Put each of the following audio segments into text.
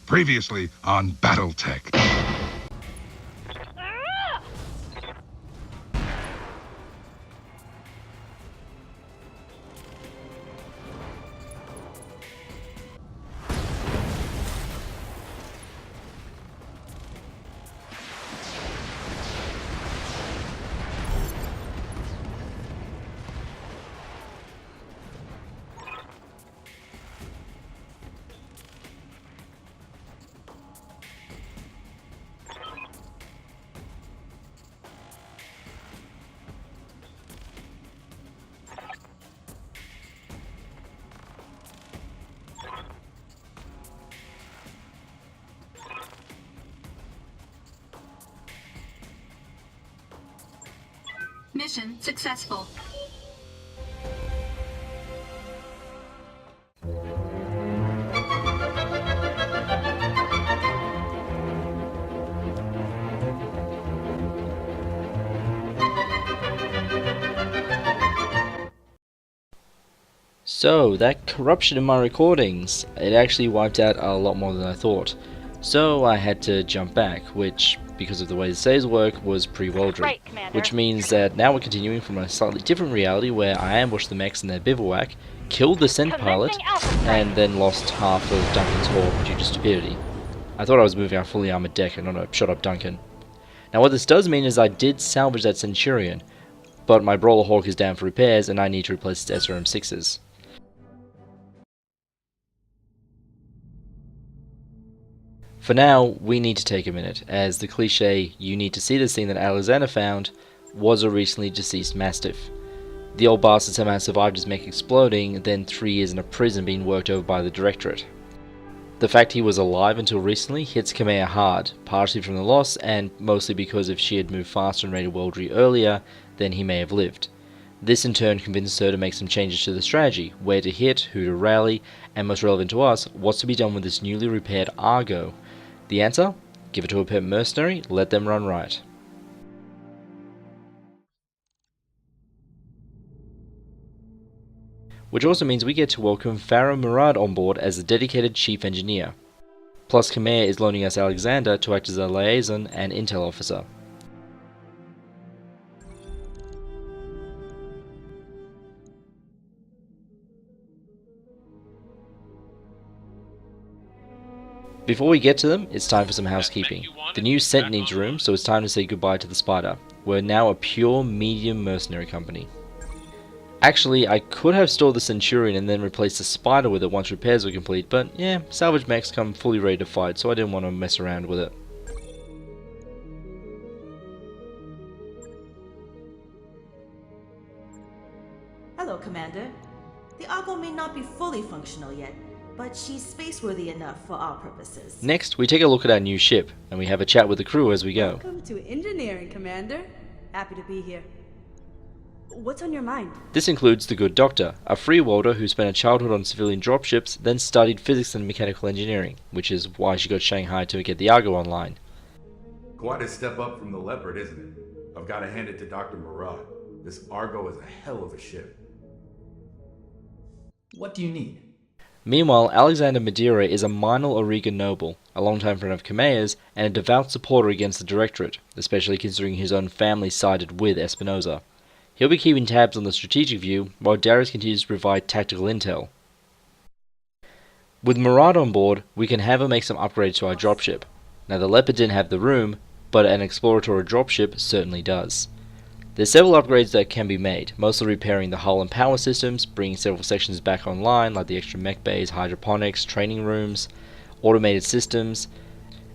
Previously on BattleTech. Mission successful. So, that corruption in my recordings, it actually wiped out a lot more than I thought. So I had to jump back, which, because of the way the saves work, was pre-Waldry. Right, Commander. Which means that now we're continuing from a slightly different reality where I ambushed the mechs in their bivouac, killed the scent pilot, and then lost half of Duncan's horde due to stupidity. I thought I was moving our fully armored deck and not a shot up Duncan. Now what this does mean is I did salvage that Centurion, but my Brawler Hawk is down for repairs and I need to replace its SRM-6s. For now, we need to take a minute, as the cliche, you need to see this thing that Alexander found, was a recently deceased Mastiff. The old bastard somehow survived his mech exploding, then 3 years in a prison being worked over by the Directorate. The fact he was alive until recently hits Kamea hard, partially from the loss, and mostly because if she had moved faster and raided Waldry earlier, then he may have lived. This in turn convinces her to make some changes to the strategy, where to hit, who to rally, and most relevant to us, what's to be done with this newly repaired Argo. The answer? Give it to a pet mercenary, let them run riot. Which also means we get to welcome Farah Murad on board as the dedicated chief engineer. Plus Kamea is loaning us Alexander to act as a liaison and intel officer. Before we get to them, it's time for some housekeeping. The new scent needs room, so it's time to say goodbye to the Spider. We're now a pure medium mercenary company. Actually, I could have stored the Centurion and then replaced the Spider with it once repairs were complete, but yeah, salvage mechs come fully ready to fight, so I didn't want to mess around with it. Hello, Commander. The Argo may not be fully functional yet, but she's space-worthy enough for our purposes. Next, we take a look at our new ship, and we have a chat with the crew as we go. Welcome to engineering, Commander. Happy to be here. What's on your mind? This includes the Good Doctor, a free welder who spent a childhood on civilian dropships, then studied physics and mechanical engineering, which is why she got Shanghai to get the Argo online. Quite a step up from the Leopard, isn't it? I've got to hand it to Dr. Murad. This Argo is a hell of a ship. What do you need? Meanwhile, Alexander Madeira is a minor Auriga noble, a longtime friend of Kamea's, and a devout supporter against the Directorate, especially considering his own family sided with Espinosa. He'll be keeping tabs on the strategic view, while Darius continues to provide tactical intel. With Murad on board, we can have her make some upgrades to our dropship. Now the Leopard didn't have the room, but an exploratory dropship certainly does. There's several upgrades that can be made, mostly repairing the hull and power systems, bringing several sections back online like the extra mech bays, hydroponics, training rooms, automated systems.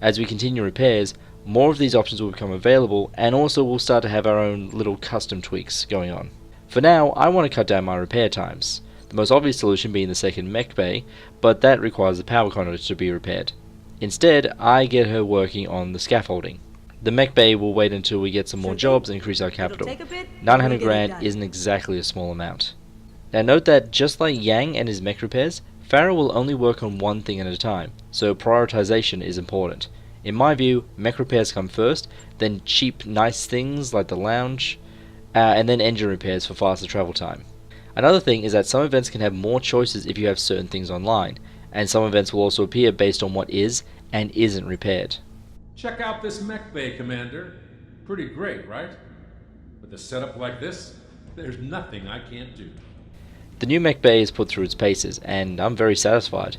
As we continue repairs, more of these options will become available, and also we'll start to have our own little custom tweaks going on. For now, I want to cut down my repair times, the most obvious solution being the second mech bay, but that requires the power conduit to be repaired. Instead, I get her working on the scaffolding. The mech bay will wait until we get some more jobs and increase our capital. 900 grand isn't exactly a small amount. Now note that just like Yang and his mech repairs, Farah will only work on one thing at a time, so prioritization is important. In my view, mech repairs come first, then cheap nice things like the lounge, and then engine repairs for faster travel time. Another thing is that some events can have more choices if you have certain things online, and some events will also appear based on what is and isn't repaired. Check out this Mechbay, Commander. Pretty great, right? With a setup like this, there's nothing I can't do. The new Mechbay is put through its paces, and I'm very satisfied.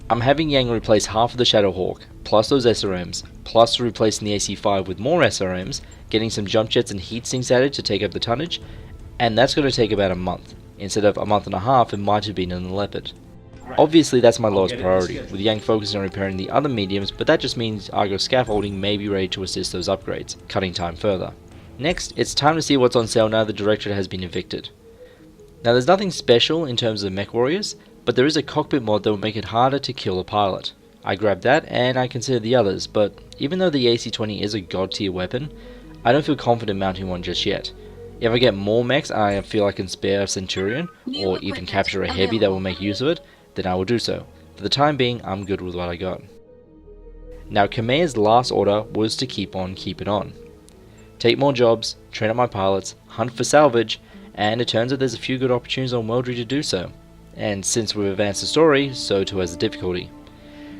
I'm having Yang replace half of the Shadowhawk, plus those SRMs, plus replacing the AC-5 with more SRMs, getting some jump jets and heat sinks added to take up the tonnage, and that's going to take about a month. Instead of a month and a half, it might have been in the Leopard. Obviously that's my lowest priority, with Yang focusing on repairing the other mediums, but that just means Argo scaffolding may be ready to assist those upgrades, cutting time further. Next, it's time to see what's on sale now the Directorate has been evicted. Now there's nothing special in terms of mech warriors, but there is a cockpit mod that will make it harder to kill a pilot. I grabbed that and I considered the others, but even though the AC-20 is a god tier weapon, I don't feel confident mounting one just yet. If I get more mechs and I feel I can spare a Centurion, or even capture a heavy that will make use of it, then I will do so. For the time being, I'm good with what I got. Now Kamea's last order was to keep on keeping on. Take more jobs, train up my pilots, hunt for salvage, and it turns out there's a few good opportunities on Worldry to do so. And since we've advanced the story, so too has the difficulty.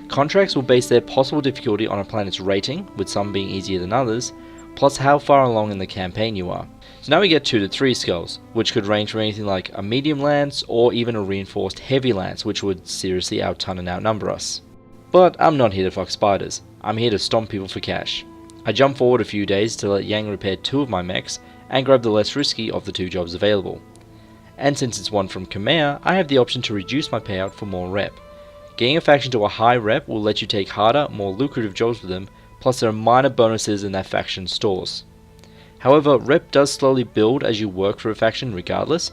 Contracts will base their possible difficulty on a planet's rating, with some being easier than others, plus how far along in the campaign you are. So now we get 2 to 3 skulls, which could range from anything like a medium lance or even a reinforced heavy lance, which would seriously outton and outnumber us. But I'm not here to fuck spiders, I'm here to stomp people for cash. I jump forward a few days to let Yang repair 2 of my mechs and grab the less risky of the 2 jobs available. And since it's one from Kamea, I have the option to reduce my payout for more rep. Getting a faction to a high rep will let you take harder, more lucrative jobs with them, plus there are minor bonuses in that faction's stores. However, rep does slowly build as you work for a faction regardless,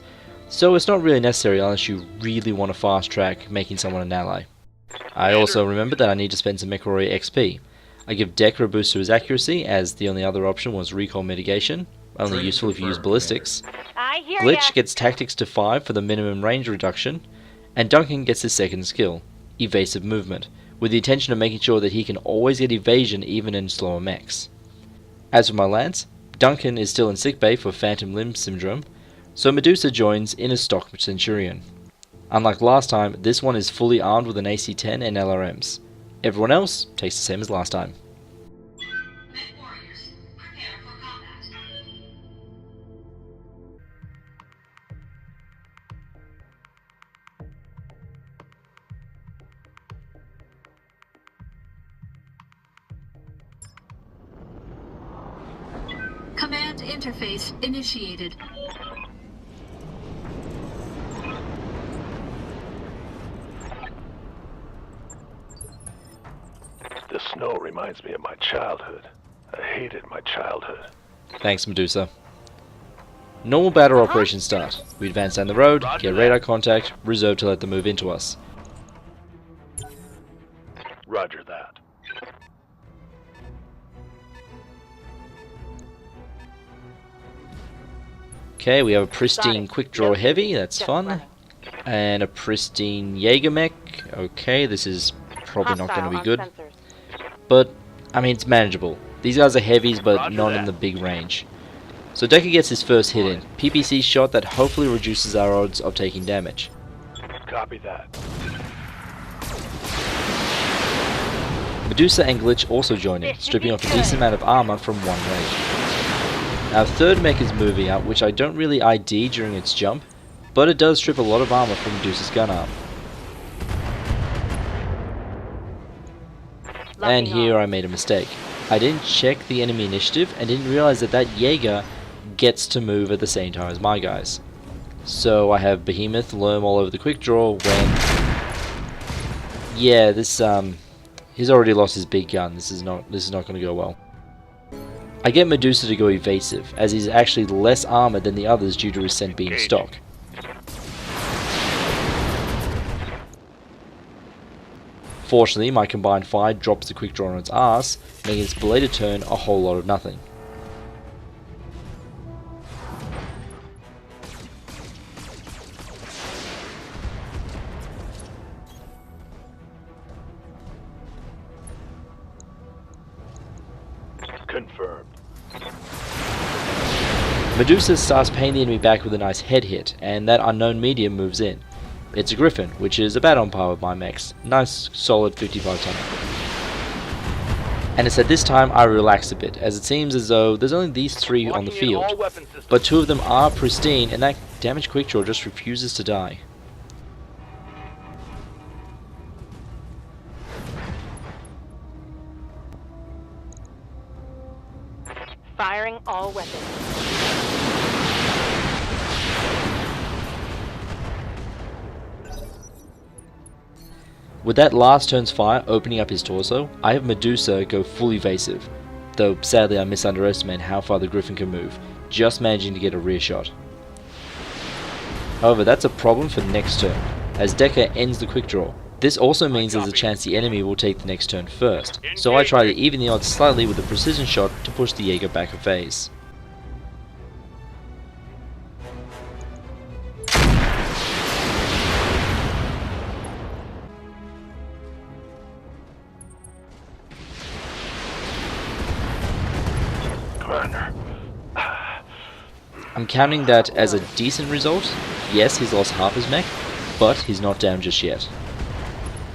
so it's not really necessary unless you really want to fast track making someone an ally. I also remember that I need to spend some MechWarrior XP. I give Decker a boost to his accuracy, as the only other option was recoil mitigation, only useful if you use ballistics. Glitch gets tactics to 5 for the minimum range reduction, and Duncan gets his second skill, evasive movement, with the intention of making sure that he can always get evasion even in slower mechs. As for my lance, Duncan is still in sickbay for phantom limb syndrome, so Medusa joins in a stock Centurion. Unlike last time, this one is fully armed with an AC-10 and LRMs. Everyone else takes the same as last time. Command interface initiated. The snow reminds me of my childhood. I hated my childhood. Thanks, Medusa. Normal battle operations start. We advance down the road, get radar contact, reserve to let them move into us. Roger that. Okay, we have a pristine quick draw heavy, that's fun. And a pristine Jaeger mech. Okay, this is probably not going to be good. But, I mean, it's manageable. These guys are heavies, but not in the big range. So Decker gets his first hit in. PPC shot that hopefully reduces our odds of taking damage. Copy that. Medusa and Glitch also join in, stripping off a decent amount of armor from one range. Our third mech is moving up, which I don't really ID during its jump, but it does strip a lot of armor from Medusa's gun arm. And here I made a mistake. I didn't check the enemy initiative and didn't realize that that Jaeger gets to move at the same time as my guys. So I have Behemoth Lerm all over the quick draw when... Yeah, this he's already lost his big gun. This is not going to go well. I get Medusa to go evasive, as he's actually less armored than the others due to his scent being stock. Fortunately, my combined fire drops the quick draw on its ass, making its belated turn a whole lot of nothing. Confirmed. Medusa starts paying the enemy back with a nice head hit, and that unknown medium moves in. It's a Griffin, which is about on par with my mechs. Nice, solid 55 ton. And it's at this time I relax a bit, as it seems as though there's only these 3 on the field, but 2 of them are pristine, and that damaged quickdraw just refuses to die. Firing all weapons. With that last turn's fire opening up his torso, I have Medusa go full evasive, though sadly I misunderestimated how far the Griffin can move, just managing to get a rear shot. However, that's a problem for next turn, as Decker ends the quick draw. This also means there's a chance the enemy will take the next turn first, so I try to even the odds slightly with a precision shot to push the Jaeger back a phase. Commander. I'm counting that as a decent result. Yes, he's lost half his mech, but he's not down just yet.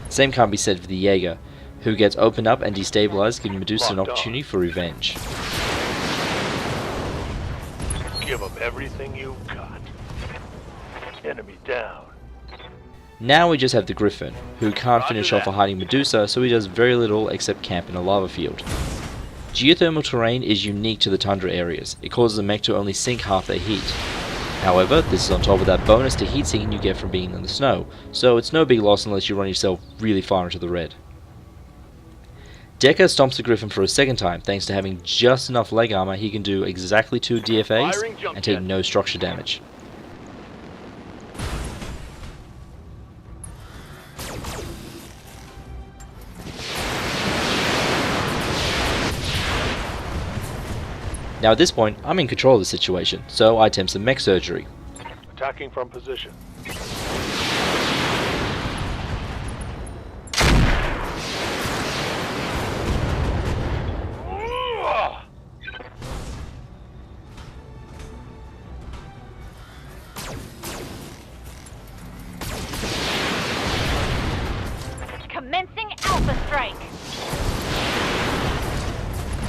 Same can't be said for the Jaeger, who gets opened up and destabilized, giving Medusa an opportunity for revenge. Give them everything you've got. Enemy down. Now we just have the Griffin, who can't finish off a hiding Medusa, so he does very little except camp in a lava field. Geothermal terrain is unique to the tundra areas. It causes the mech to only sink half their heat. However, this is on top of that bonus to heat sinking you get from being in the snow, so it's no big loss unless you run yourself really far into the red. Decker stomps the Griffin for a second time thanks to having just enough leg armor he can do exactly 2 DFAs and take no structure damage. Now at this point, I'm in control of the situation, so I attempt some mech surgery. Attacking from position. Commencing Alpha Strike.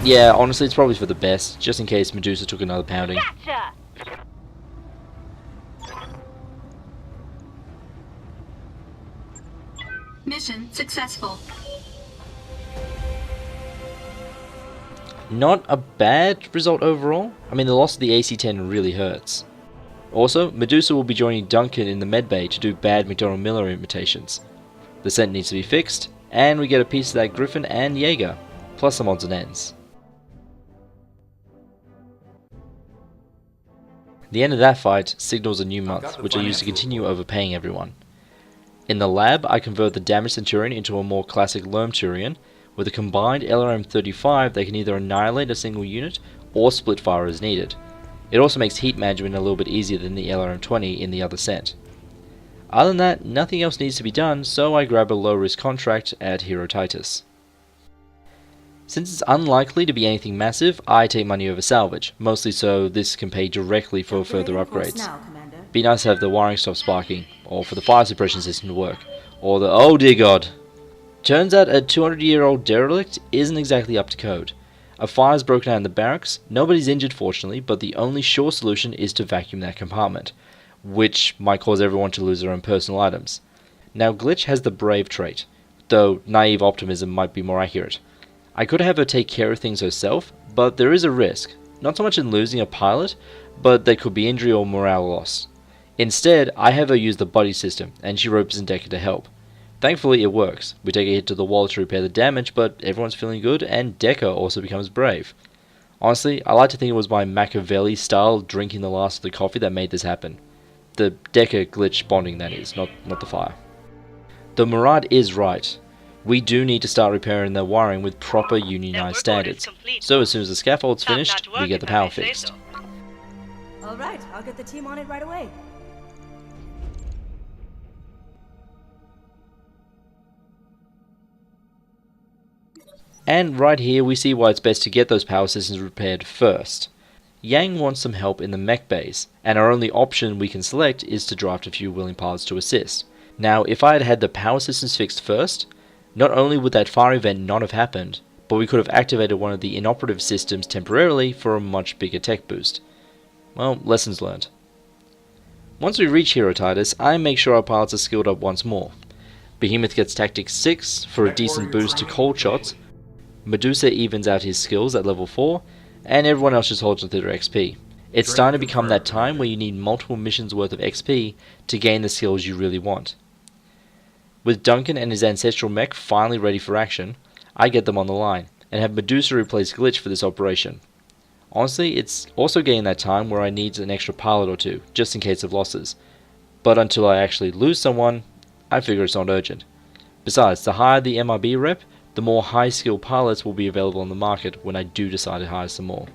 Yeah, honestly it's probably for the best, just in case Medusa took another pounding. Gotcha. Mission successful. Not a bad result overall. I mean, the loss of the AC-10 really hurts. Also, Medusa will be joining Duncan in the Medbay to do bad McDonald Miller imitations. The scent needs to be fixed, and we get a piece of that Griffin and Jaeger, plus some odds and ends. The end of that fight signals a new month, which I use to continue overpaying everyone. In the lab, I convert the damaged Centurion into a more classic Lermturian. With a combined LRM-35, they can either annihilate a single unit or split fire as needed. It also makes heat management a little bit easier than the LRM-20 in the other set. Other than that, nothing else needs to be done, so I grab a low-risk contract at Hero Titus. Since it's unlikely to be anything massive, I take money over salvage, mostly so this can pay directly for further upgrades. Be nice to have the wiring stop sparking, or for the fire suppression system to work, or the oh dear god. Turns out a 200-year-old derelict isn't exactly up to code. A fire's broken out in the barracks, nobody's injured fortunately, but the only sure solution is to vacuum that compartment, which might cause everyone to lose their own personal items. Now Glitch has the brave trait, though naive optimism might be more accurate. I could have her take care of things herself, but there is a risk, not so much in losing a pilot, but there could be injury or morale loss. Instead, I have her use the buddy system, and she ropes in Decker to help. Thankfully it works. We take a hit to the wall to repair the damage, but everyone's feeling good, and Decker also becomes brave. Honestly, I like to think it was my Machiavelli style drinking the last of the coffee that made this happen. The Decker Glitch bonding, that is, not the fire. The Murad is right. We do need to start repairing the wiring with proper unionized standards. So as soon as the scaffold's finished, we get the power fixed. Alright, I'll get the team on it right away. And right here we see why it's best to get those power systems repaired first. Yang wants some help in the mech bays, and our only option we can select is to draft a few willing pilots to assist. Now if I had had the power systems fixed first, not only would that fire event not have happened, but we could have activated one of the inoperative systems temporarily for a much bigger tech boost. Well, lessons learned. Once we reach Hero Titus, I make sure our pilots are skilled up once more. Behemoth gets Tactics 6 for a decent boost to cold shots, Medusa evens out his skills at level 4, and everyone else just holds onto their XP. It's starting to become that time where you need multiple missions worth of XP to gain the skills you really want. With Duncan and his ancestral mech finally ready for action, I get them on the line, and have Medusa replace Glitch for this operation. Honestly, it's also getting that time where I need an extra pilot or two, just in case of losses. But until I actually lose someone, I figure it's not urgent. Besides, the higher the MRB rep, the more high-skill pilots will be available on the market when I do decide to hire some more.